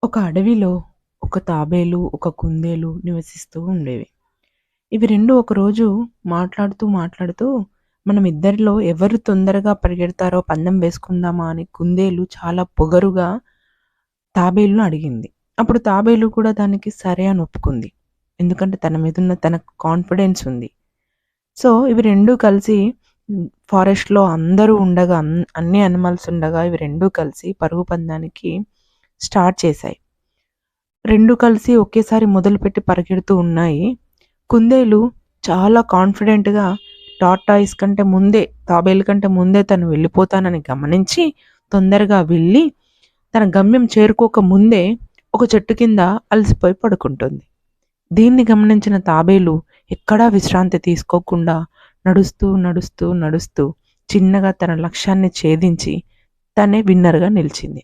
ఒక అడవిలో ఒక తాబేలు, ఒక కుందేలు నివసిస్తూ ఉండేవి. ఇవి 2 ఒకరోజు మాట్లాడుతూ మనమిద్దరిలో ఎవరు తొందరగా పరిగెడతారో పందెం వేసుకుందామా అని కుందేలు చాలా పొగరుగా తాబేలుని అడిగింది. అప్పుడు తాబేలు కూడా దానికి సరే అని ఒప్పుకుంది. ఎందుకంటే తన మీదున్న తనకు కాన్ఫిడెన్స్ ఉంది. సో, ఇవి 2 కలిసి ఫారెస్ట్‌లో అందరూ ఉండగా అన్ని యానిమల్స్ ఉండగా ఇవి 2 కలిసి పరుగు పందానికి స్టార్ట్ చేశాయి. 2 కలిసి ఒకేసారి మొదలుపెట్టి పరిగెడుతూ ఉన్నాయి. కుందేలు చాలా కాన్ఫిడెంట్‌గా టార్టాయిస్ కంటే ముందే, తాబేలు కంటే ముందే తను వెళ్ళిపోతానని గమనించి, తొందరగా వెళ్ళి తన గమ్యం చేరుకోక ముందే ఒక చెట్టు కింద అలసిపోయి పడుకుంటుంది. దీన్ని గమనించిన తాబేలు ఎక్కడా విశ్రాంతి తీసుకోకుండా నడుస్తూ చిన్నగా తన లక్ష్యాన్ని ఛేదించి తనే విన్నర్‌గా నిలిచింది.